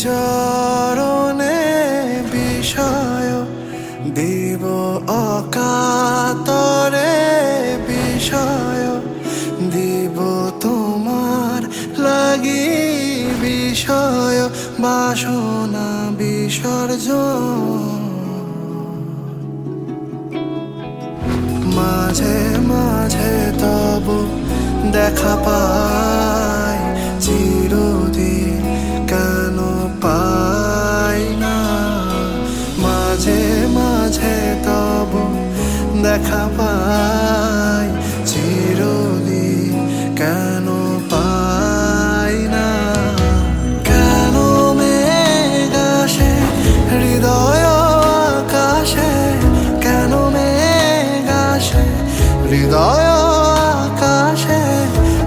চরণে বিষয় দিব অকাতরে বিষয় দিব তোমার লাগি বিষয় বাসনা বিসর্জন মাঝে মাঝে তব দেখা পাই চিরদিন কেন পাই না মাঝে মাঝে তব দেখা পাই চিরদিন কেন পাই না কেন মেঘ আসে হৃদয় আকাশে কেন মেঘ আসে হৃদয় আকাশে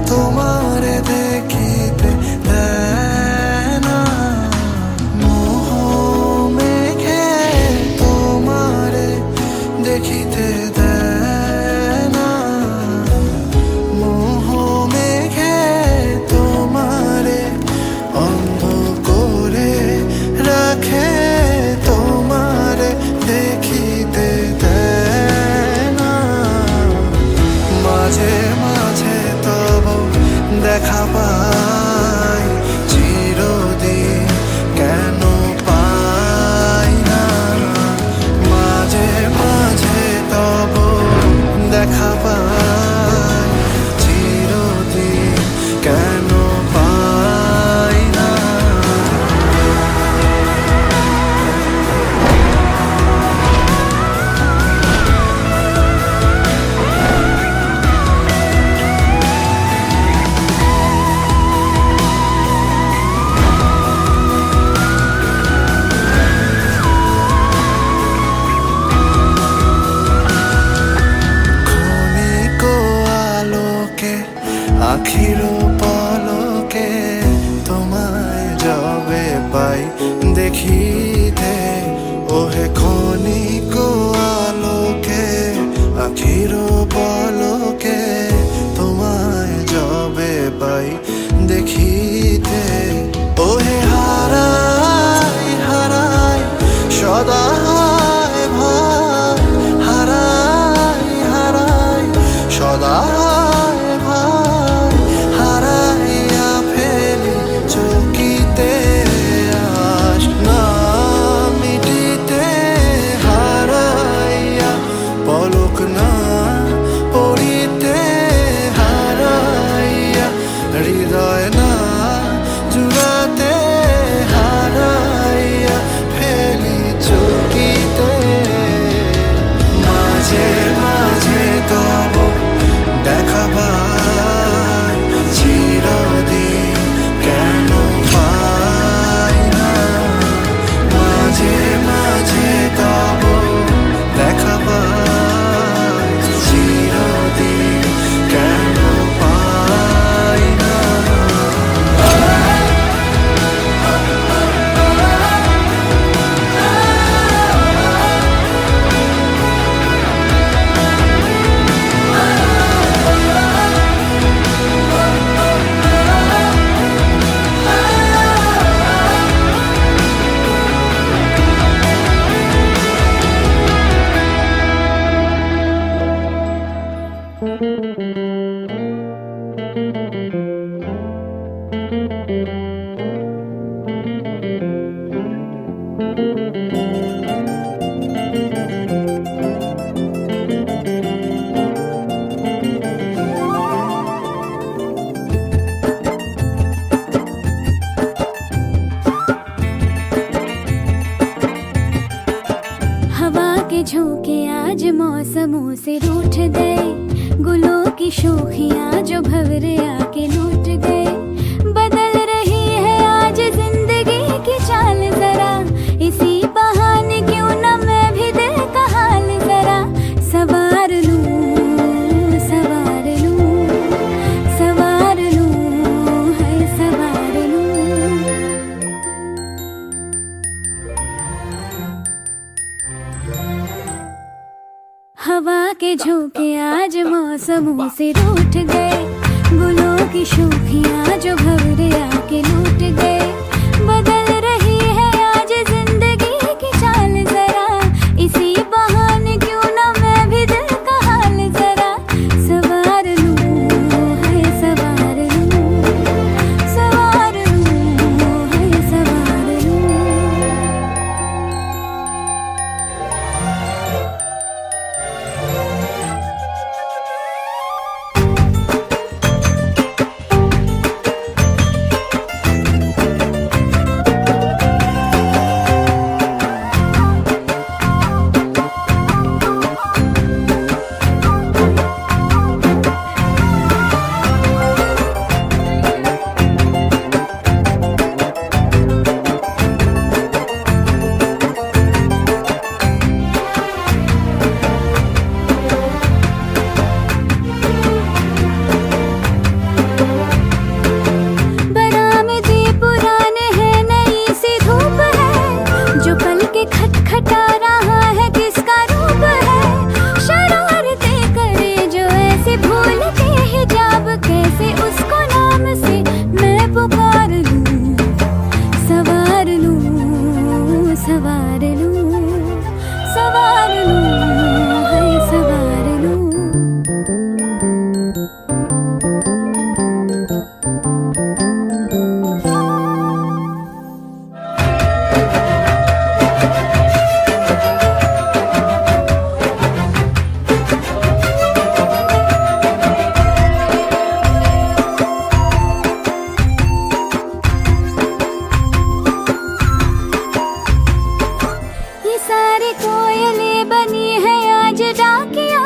তোমারে দেখিতে দেয় না মোহ মেঘে তোমারে দেখিতে দেয় না মোহ মেঘে তোমারে অন্ধ করে রাখে তোমারে দেখিতে দেয় না মাঝে মাঝে তব দেখা পাই চিরদিন কেন পাই না মাঝে মাঝে তব দেখা পাই চিরদিন কেন পাই না ক্ষণিক আলোকে আখির পলকে তোমায় যবে পাই দেখিতে ওহে ক্ষণিক আলোকে আখির পলকে তোমায় যবে পাই দেখিতে ওহে হারাই হারাই সদা ভাই হারাই হারাই সদা ভাই হারাইয়া ফেলি চকিতে আস না মিটিতে হারাইয়া পলক না পড়িতে হারাইয়া হৃদয় না জুড়াতে হারাইয়া ফেলি চকিতে মাঝে মাঝে তব দেখা পাই চিরদিন কেন পাই না মাঝে মাঝে তব দেখা পাই চিরদিন কেন পাই না हवा के झोंके आज मौसमों से रूठ गए गुलों की शोखियां जो भंवरे आके लूट गए बदल रही है आज जिंदगी की चाल जरा इसी बहाने क्यों न मैं भी दिल का हाल जरा सवार लूं सवार लूं सवार लूं है सवार लूं हवा के झोंके आज मौसमों से रूठ गए गुलों की शोखियां जो भंवरे आके लूट गए बदल रही सवार लूं है सवार लूं। सारी कोयलें बनी है आज डाकिया,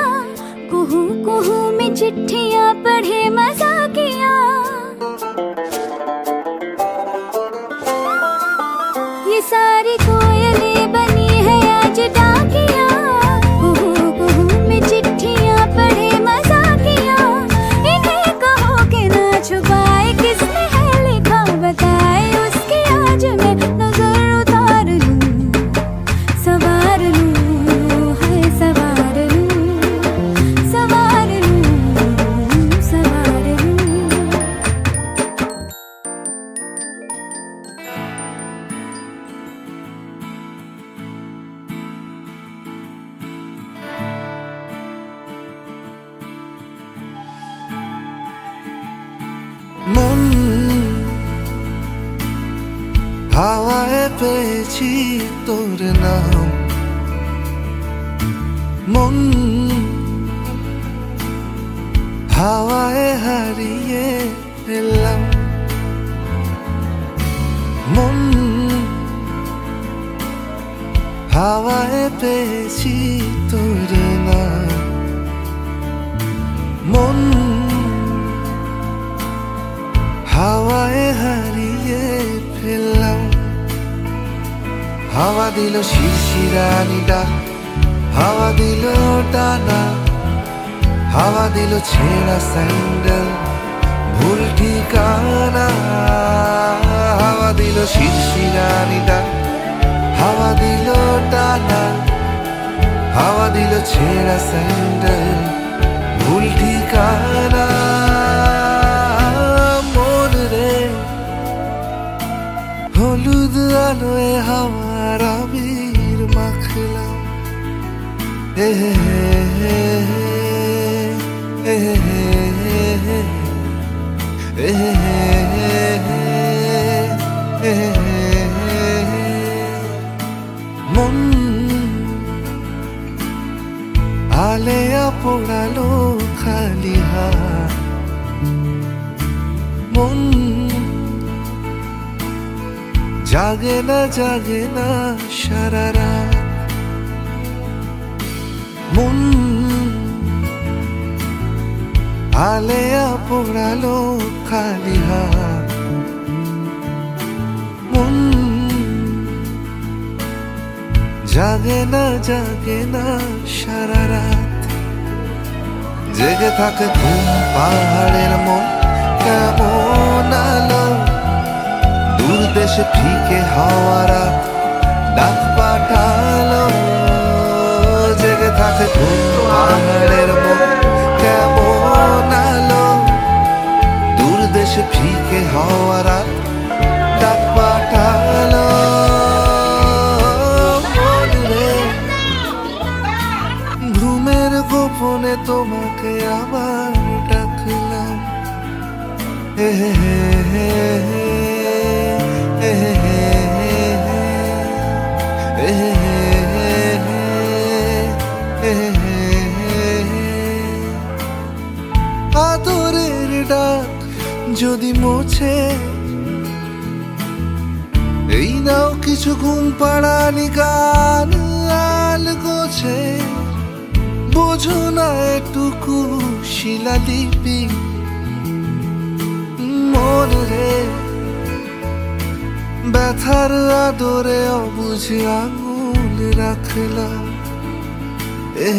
कुहू कुहू में चिट्ठियां पढ़े मजाकिया। ये सारी कोयलें बनी है आज डाकिया, कुहू कुहू में चिट्ठियां पढ़े मजाकिया। इन्हें कहो कि ना छुपाए किसने है लिखा बताए, उसकी आज मैं नजर उतार लूं। सवार लूं है सवार लूं, सवार लूं सवार लूं। মন হাওয়ায় পেয়েছি তোর নাম, মন হাওয়ায় হারিয়ে এলাম। মন হাওয়ায় পেয়েছি তোর নাম, মন হাওয়ায় হারিয়ে ফেললাম। হাওয়া দিল শিরশিরানি ডাক, হাওয়া দিল টানা, হাওয়া দিল ছেঁড়া স্যান্ডেল ভুল ঠিকানা। হাওয়া দিল শিরশিরানি ডাক, হাওয়া দিল টানা, হাওয়া দিল ছেঁড়া স্যান্ডেল ভুল ঠিকানা। হলুদ আলোয় হাওয়ার আবির মাখলাম, হে হে হে হে হে হে হে। মন আলেয়া পোড়ালো খালি হাত, মন জাগে না সারা রাত। মন আলেয়া পোড়ালো খালি হাত, মন জাগে না সারা রাত। জেগে থাকে ঘুম পাহাড়ের মন কেমন আলো, দূর দেশে ফিকে হাওয়া রাত ডাক পাঠালো। জেগে থাকে ঘুম পাহাড়ের মন কেমন আলো, দূর দেশে ফিকে হাওয়া রাত ডাক পাঠালো। ঘুমের গোপনে তোমাকে আবার ডাকলাম, হে হে হে আদরের ডাক যদি মোছে, এই নাও কিছু ঘুম পাড়ানি গান আল গোছে। বোঝো না এটুকু শিলালিপি মন রে, ব্যথার আদরে অবুঝ আঙুল রাখলাম, এ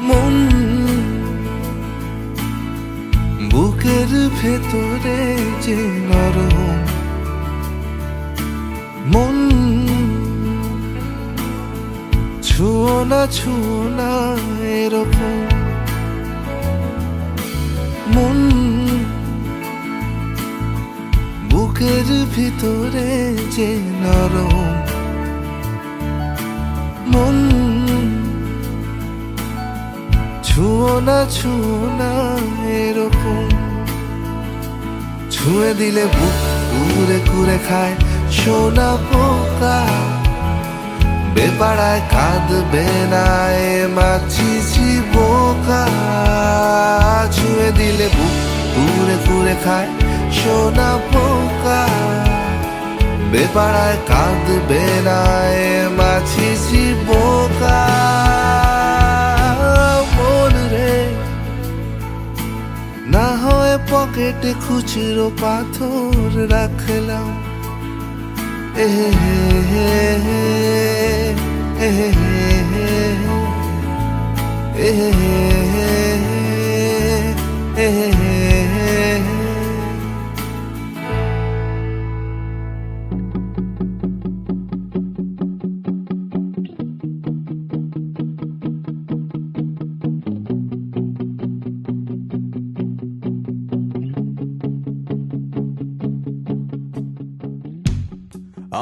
মন বুকের ভেতরে যে নরম, মন ছুঁয়ো না এরকম। ভিতরে যে নরম মন, ছুঁয়ো না এরকম। ছুঁয়ে দিলে বুক কুরে কুরে খায় সোনা পোকা, বেপাড়ায় কাঁদবে না এ মাছি বোকা। ছুঁয়ে দিলে বুক কুরে কুরে খায় সোনা পোকা, বেপাড়ায় কাঁদবে না এ মাছি বোকা। মন রে না হয় পকেটে খুচরো পাথর রাখলাম, এ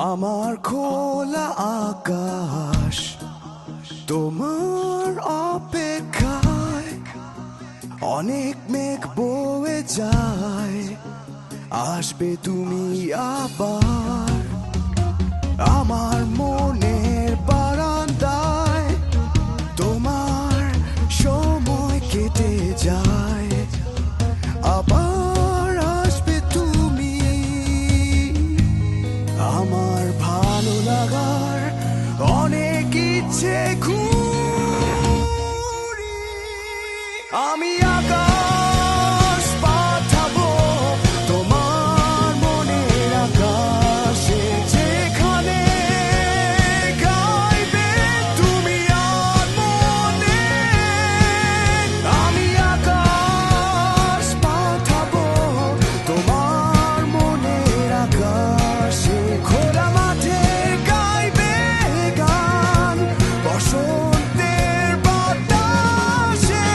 আমার খোলা আকাশ তোমার অপেক্ষায়, অনেক মেঘ বয়ে যায়, আসবে তুমি আবার আমার মনের বারান্দায়। তোমার সময় কেটে যায়, আবার আসবে তুমি। আমার ভালো লাগার অনেক ইচ্ছে ঘুরি, আমি আকাশ পাঠাবো তোমার মনের আকাশে, যেখানে গাইবে তুমি আর মনে। আমি আকাশ পাঠাবো তোমার মনের আকাশে, খোলা মাঠে গাইবে গান বসন্তের বাতাসে।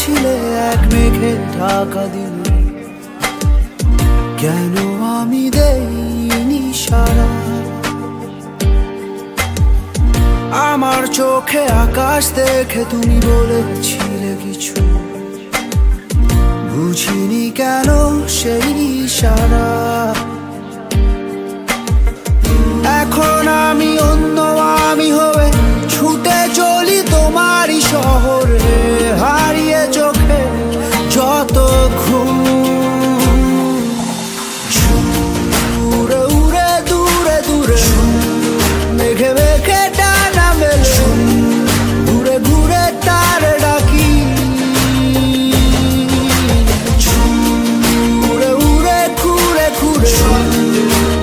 ছিলে এক মেঘে ঢাকা দিলে, কেন আমি দেইনি সারা? আমার চোখে আকাশ দেখে তুমি বলেছিলে কিছু, বুঝিনি কেন সেই ইশারা। এখন আমি অন্য আমি হয়ে ছুটে চলি তোমারই শহরে, হারিয়ে চোখে যত ঘুম। উড়ে উড়ে দূরে দূরে মেঘে মেঘে ডানা মেলে, ঘুরে ঘুরে তার ডাকি। উড়ে উড়ে ঘুরে ঘুরে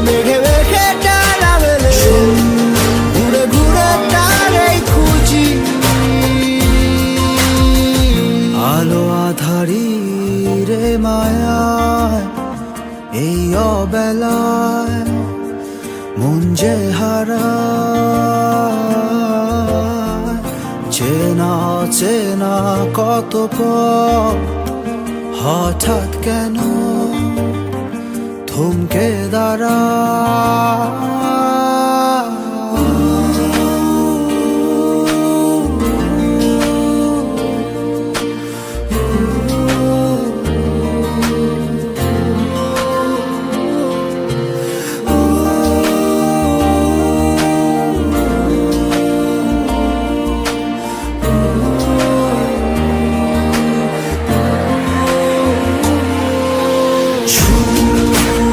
মেঘে মেঘে ডানা মেলে, ঘুরে ঘুরে তারই খুঁজি। আলো আধারি রে মায়ায় এই অবেলায় মন যে হারায়, চেনা চেনা কত পথ হঠাৎ কেন থমকে দাঁড়ায়।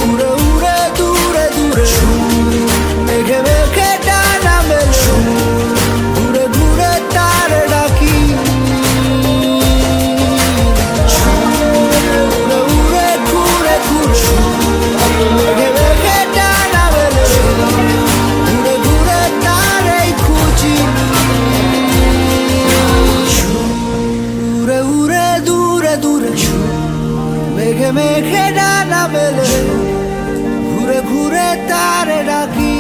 উড়ে উড়ে দূরে দূরে মেঘে মেঘে ডানা মেলে, ঘুরে ঘুরে তার ডাকি। উড়ে উড়ে ঘুরে ঘুরে মেঘে মেঘে ডানা মেলে, ঘুরে ঘুরে তারই খুঁজি। উড়ে উড়ে দূরে দূরে মেঘে মেঘে ডানা মেলে, ঘুরে ঘুরে তার ডাকি।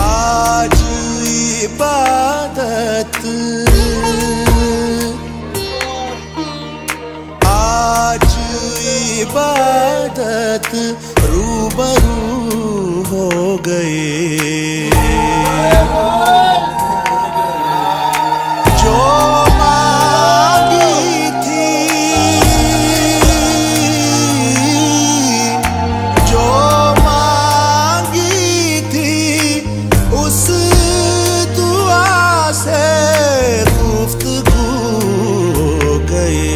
आज इबादत, आज इबादत रूबरू हो गए। जो मांगी थी, जो मांगी थी, उस दुआ से गुफ्तगू हो गए।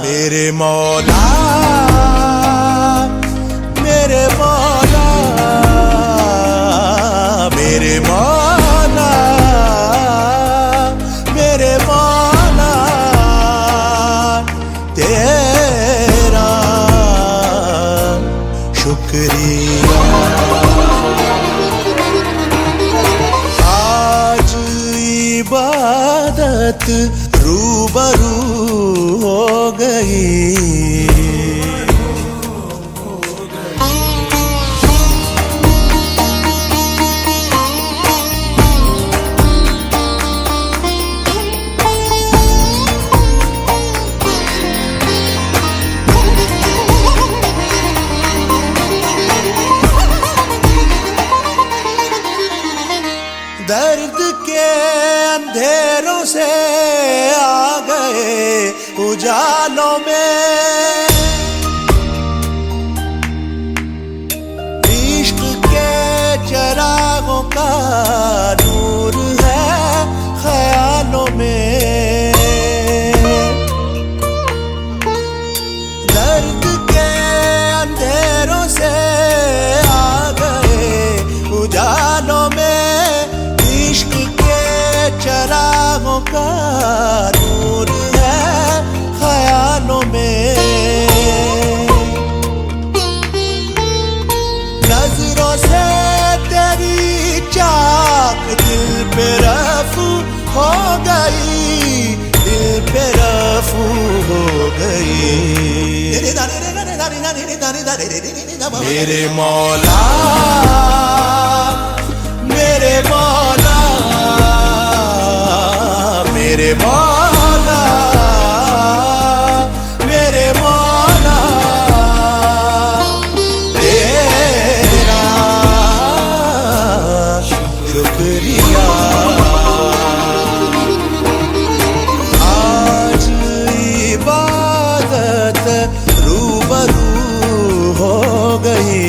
मेरे मौला, मेरे मौला, मेरे मौला, मेरे मौला, तेरा शुक्रिया। आज इबादत रूबरू हो गई। दर्द के अंधेरों से आ गए उजालों में, इश्क के चरागों का नूर है ख्यालों में। मेरे मौला मेरे मौला मेरे मौला मेरे मौला तेरा शुक्रिया आज इबादत रूबरू हो गई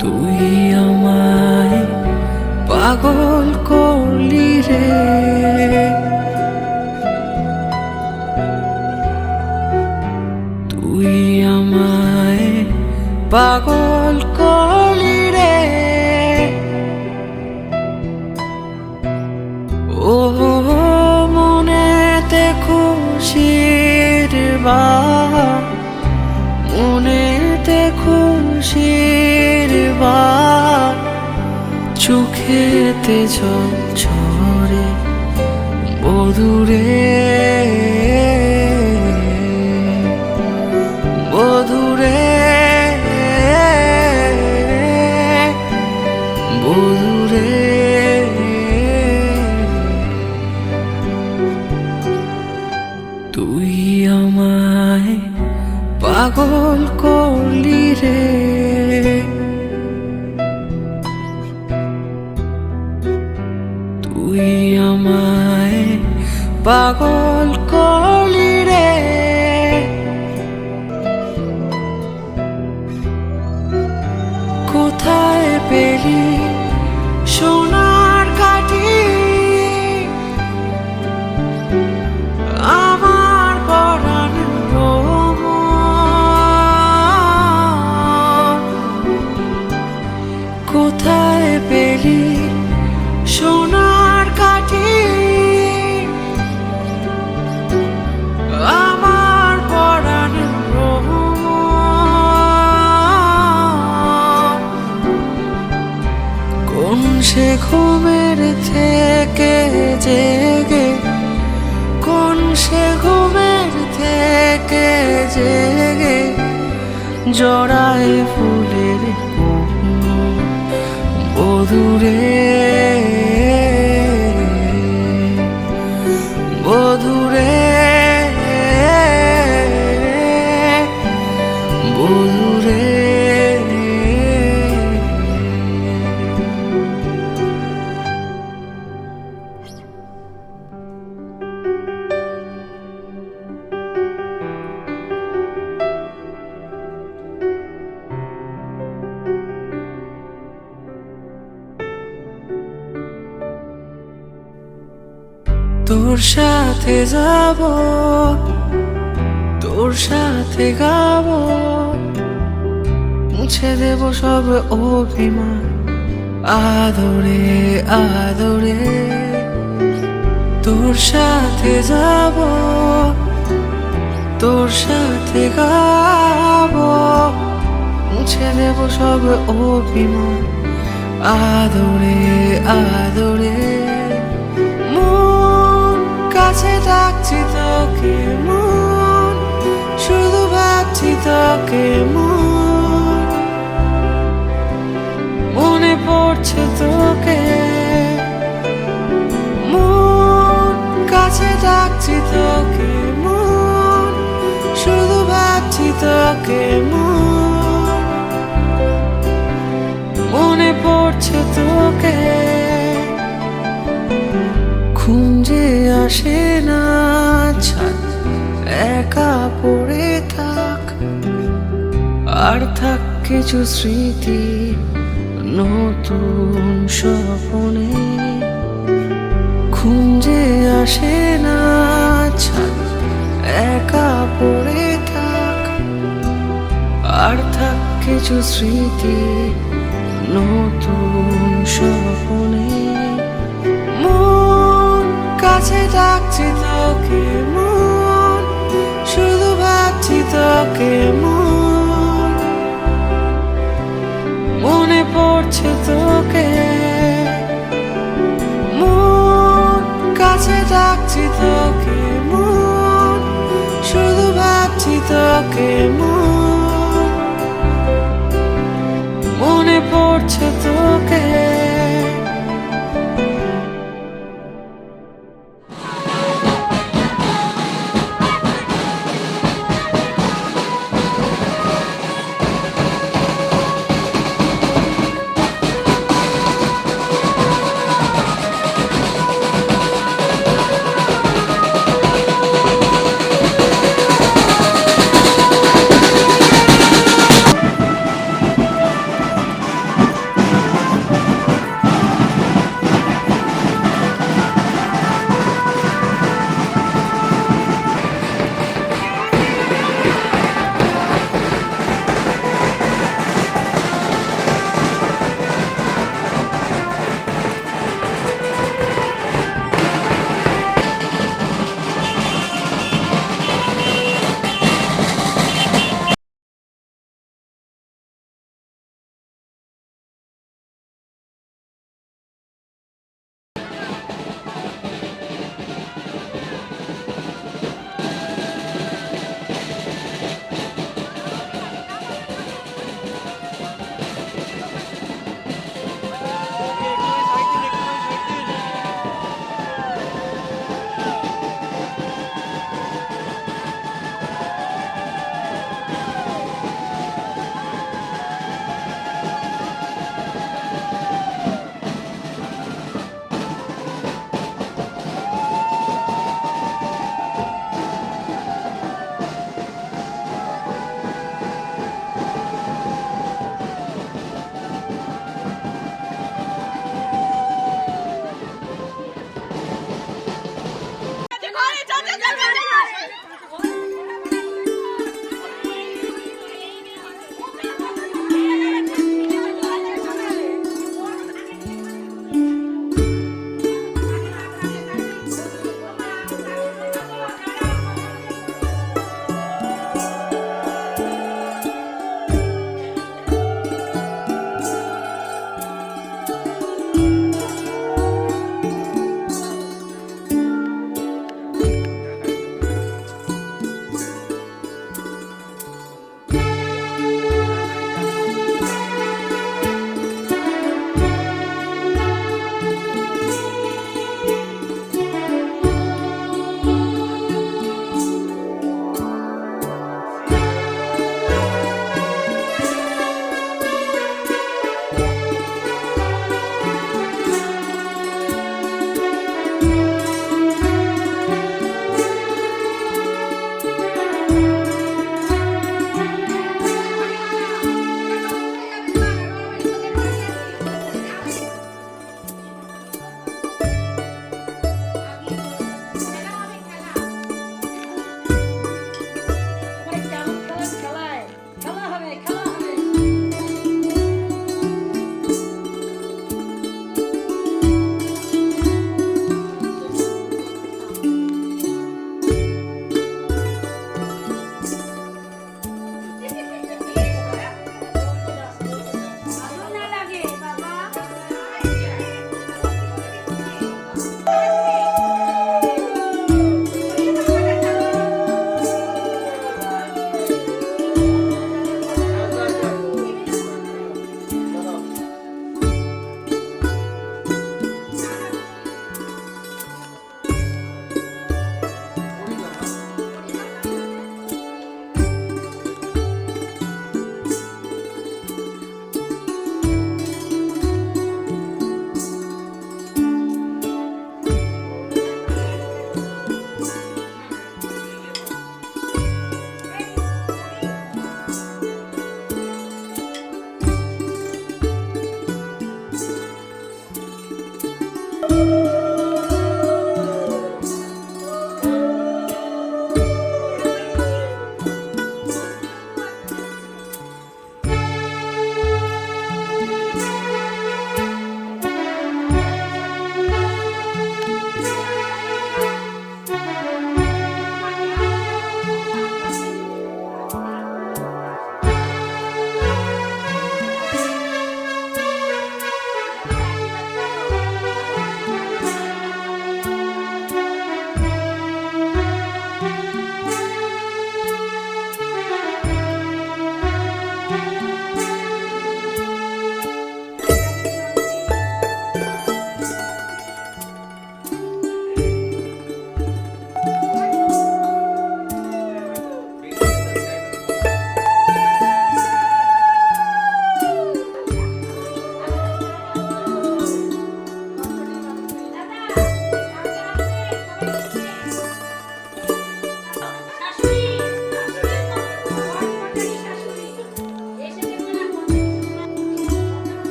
তুই আমায় পাগল করলি রে, তুই আমায় পাগল করলি রে, ও মনেতে খুশির বাহার, মনেতে খুশির বাহার, চোখেতে জল ঝরে বধুরে বধুরে বধুরে তুই আমায় পাগল করলি রে, তুই আমায় পাগল করলি রে, কোথায় পেলি সোনার কাঠি আমার পরাণ ভ্রমর, কোথায় পেলি সোনার কাঠি আমার পরাণ ভ্রমর, কোন সে ঘুমের থেকে জেগে, কোন সে ঘুমের থেকে জেগে জড়ায় ফুলের বধুরে বধুরে বধুরে তোর সাথে যাব, তোর সাথে গাব, মুছে দেব সব অভিমান আদরে আদরে, তোর সাথে যাব, তোর সাথে গাব, মুছে দেব সব অভিমান আদরে আদরে, কাছে ডাকছি তোকে মন, শুধু ভাবছি তোকে মন, মনে পড়ছে তোকে মন, কাছে ডাকছি তোকে মন, শুধু ভাবছি তোকে মন, মনে পড়ছে পড়ছে তোকে, খুঁজে আসে না ছাদ, একা পড়ে থাক, আর থাক কিছু স্মৃতি নতুন স্বপনে। খুঁজে আসে না ছাদ, একা পড়ে থাক, আর থাক কিছু স্মৃতি নতুন স্বপনে। মন কাছে ডাকছি তোকে, মন শুধু ভাবছি তোকে, মন মনে পড়ছে তোকে, মন কাছে ডাকছি তোকে, মন শুধু ভাবছি তোকে, মন মনে পড়ছে তোকে।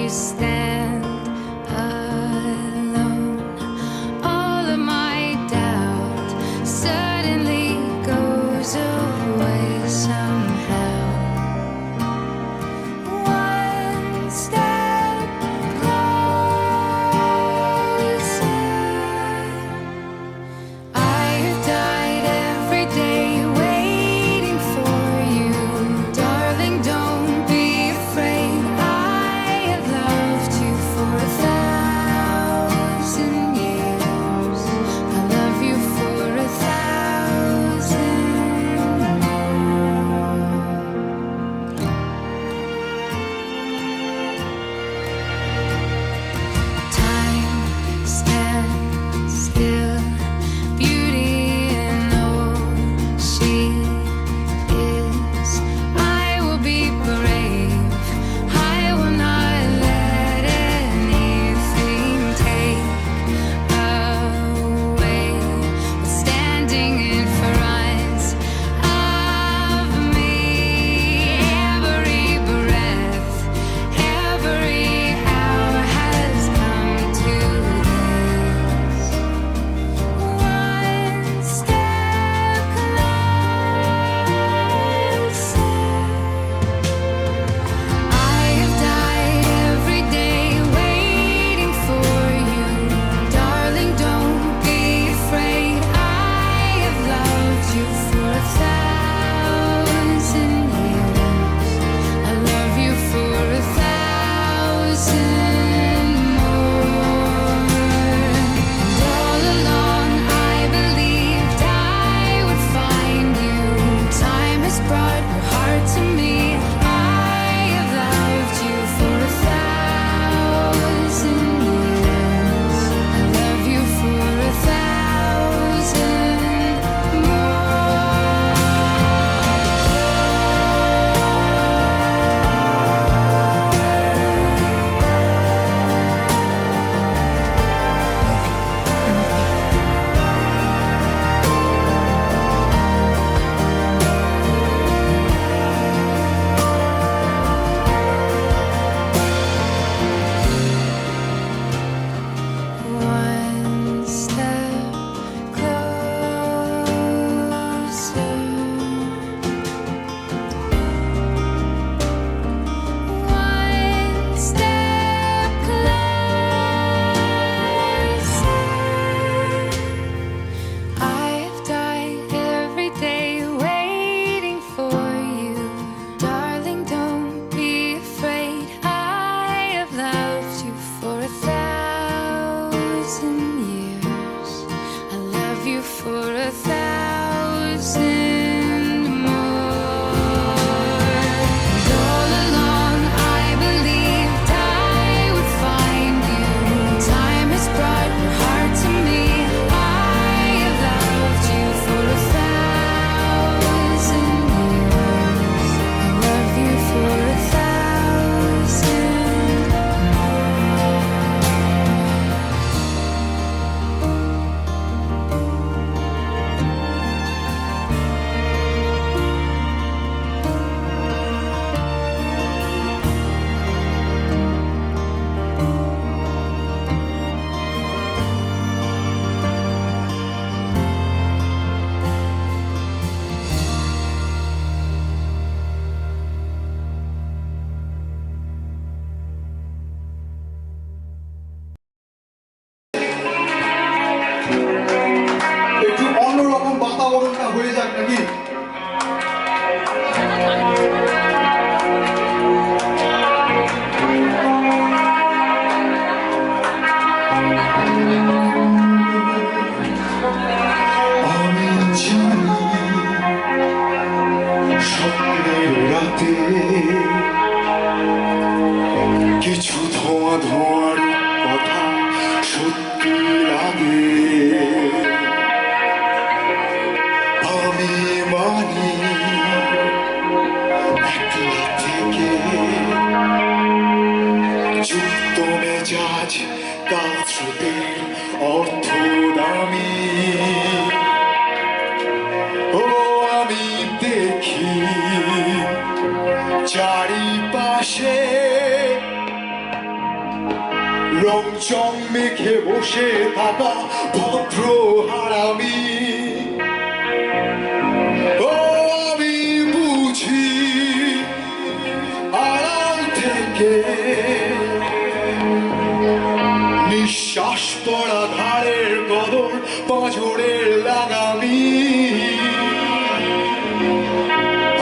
stand alone. All of my doubt suddenly goes away somehow. One step closer. I have died every day waiting for you. Darling, don't be afraid. I have loved you for 1,000 years. I love you for 1,000 more. Time stands still. Beauty in all she is. I will be brave. I will not let anything take away what's standing in front of me. Every breath, every hour has come to this. One step closer. I have died every day waiting for you. Darling, don't be afraid. I have loved you for 1,000 years. I love you for 1,000 more. And all along I believed I would find you. Time has brought your heart to me. I have loved you for 1,000 years. I love you for 1,000 One step closer. One step closer. I have died every day waiting for you. Darling, don't be afraid. I have loved you for 1,000 years. I love you for 1,000 more. And all along I believed I would find you. Time has brought your heart to me. I have loved you for 1,000 years. I love you for 1,000 more. একটু অন্যরকম বাতাবরণটা হয়ে যাক নাকি? আমি জানি স্বপ্নের রাতে কিছু ধোঁয়া ধোঁয়ার কথা সত্যি লাগে। আমি মানি একলা থেকে যুক্ত মেজাজ কাল স্রোতের অর্থ দামি। ও আমি দেখি চারিপাশে রং চং মেখে বসে থাকা ভদ্র হারামি ও আমি বুঝি আড়াল থেকে নিঃশ্বাস পড়া ঘাড়ের কদর পাঁজরের লাগামি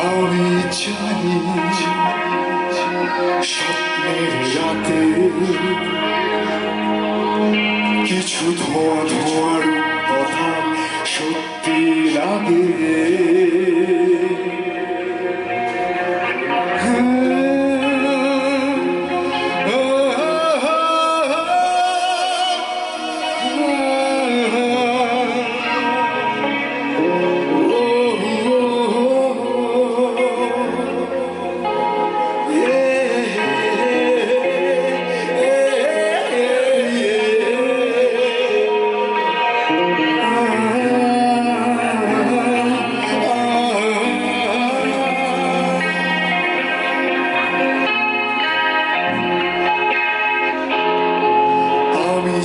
আমি জানি স্বপ্নের রাতে কিছু ধোঁয়া ধোঁয়ার কথা সত্যি লাগে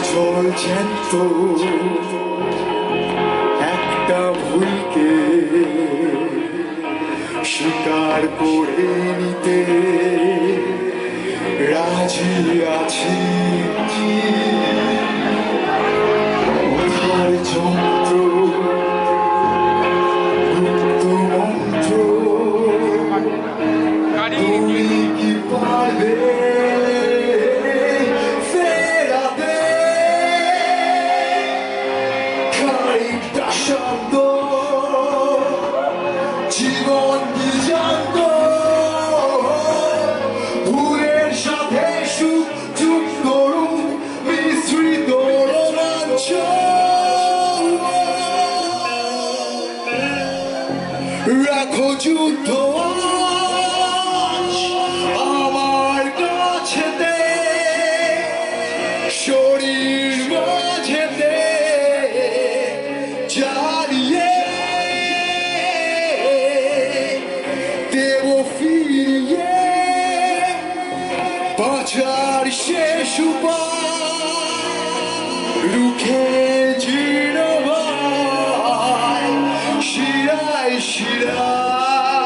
জল জ্যান্ত একটা ভুলকে স্বীকার করে নিতে রাজি আছি কোথায় যন্ত্র গুপ্ত মন্ত্র তুমি কি পারবে জীবন বিজান্ত ভুলের সাথে সুখ যুগ করুন মিশ্রিত রোমাঞ্চ রাখো যুদ্ধ আমার কাছেতে শরীর মাঝেতে জ্বালিয়ে দেব ফিরিয়ে বাঁচার শেষ উপায় রুখে জিরবাই শিরায় শিরায়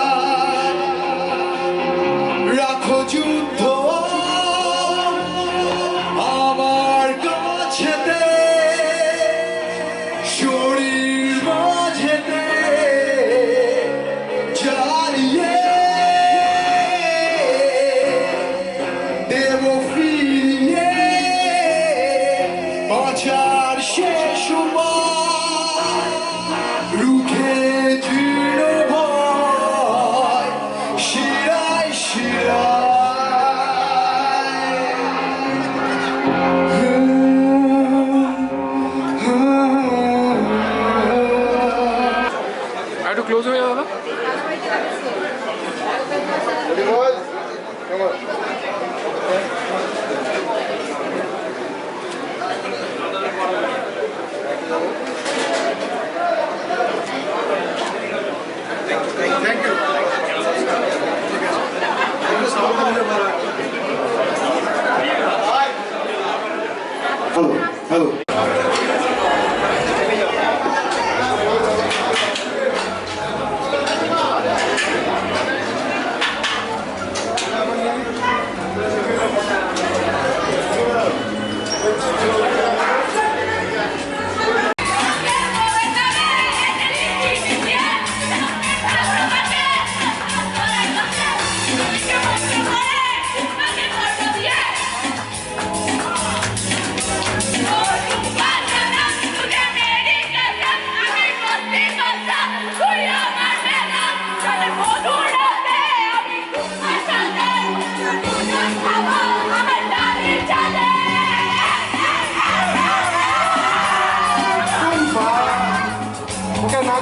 রাখো যুদ্ধ আমার কাছেতে শরীর মাঝেতে জ্বালিয়ে দেব ফিরিয়ে বাঁচার শেষ উপায় রুখে জীর্ণ ভয় শিরায় শিরায় একটু ক্লোজ হয়ে যাবে হ্যালো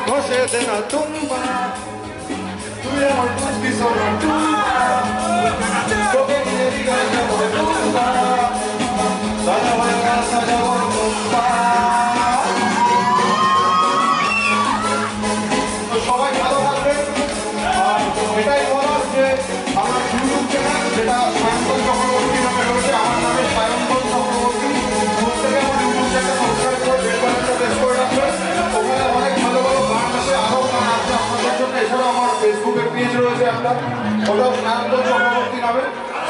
ঘষে দে না তুম্বা তুই আমার বুঝবি সোনা তুম্বা তোকে নিয়ে দিঘায় যাবো তুম্বা সাজাবো গান সাজাবো তুম্বা তো সবাই ভালো থাকবেন এটাই বলার যে আমার ইউটিউব চ্যানেল যেটা সায়ন্তন চক্রবর্তী নামে রয়েছে আমার নামে সায়ন্তন চক্রবর্তী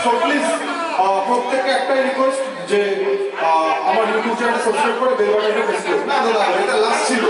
সো প্লিজ প্রত্যেককে একটাই রিকোয়েস্ট যে আমার ইউটিউব চ্যানেল সাবস্ক্রাইব করে বেল বাটনটা প্রেস করুন। না দাদা এটা লাস্ট ছিল।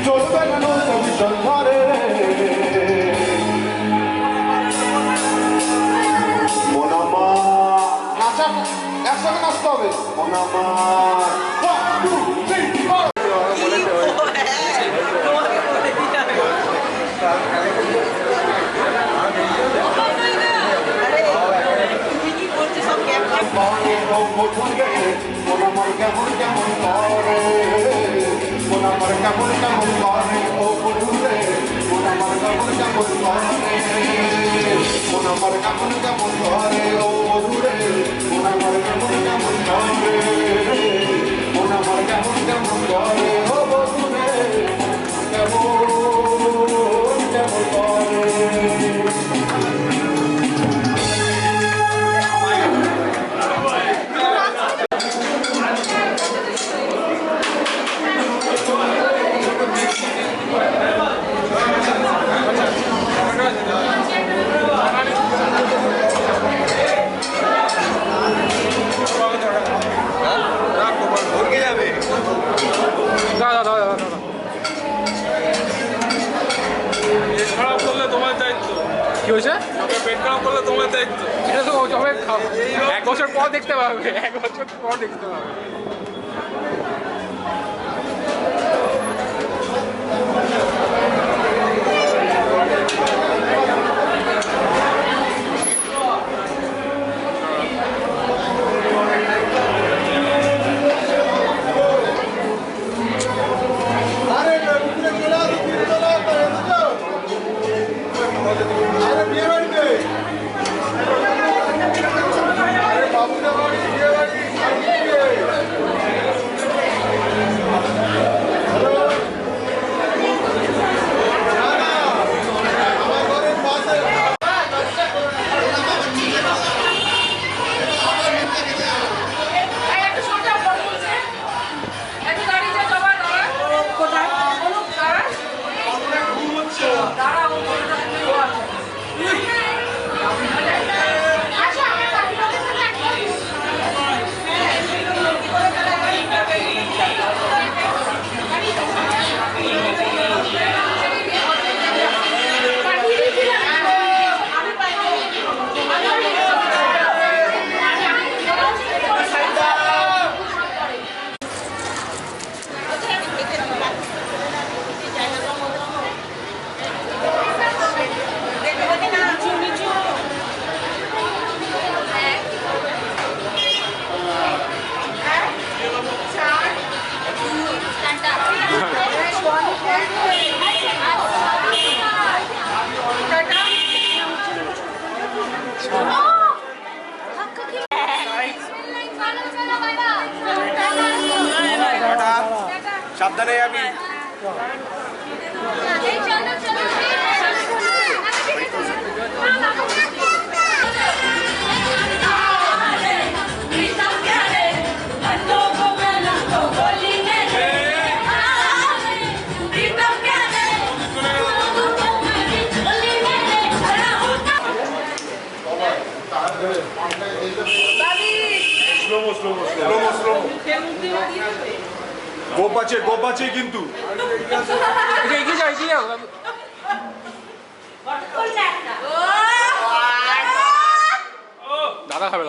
চলবে কেন কমিশন ধরে মোনামা নাচা একসাথে নাচতে হবে মোনামা মোনামার কেমন কেমন করে মোনামার কেমন কেমন করে ও বন্ধুরে মোনামার কেমন কেমন করে মোনামার কেমন কেমন করে ও বন্ধুরে মোনামার কেমন কেমন করে মোনামার কেমন কেমন করে ও বন্ধুরে কেমন কেমন করে খারাপ করলে তোমার দায়িত্ব। কি হয়েছে? পেট খারাপ করলে তোমার দায়িত্ব। এটা তো সবাই 1 বছর পর দেখতে পাবে, 1 বছর পর দেখতে পাবে। সাবধানে যাবি। চলো গোপ আছে কিন্তু এগিয়ে যাও এগিয়ে যাও দাদা খাবে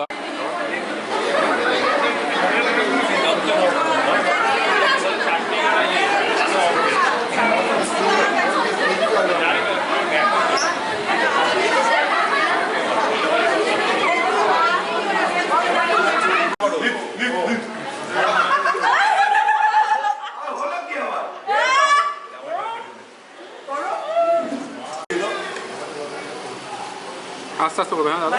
আস্তে আস্তে করবে হ্যাঁ দাদা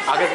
আগে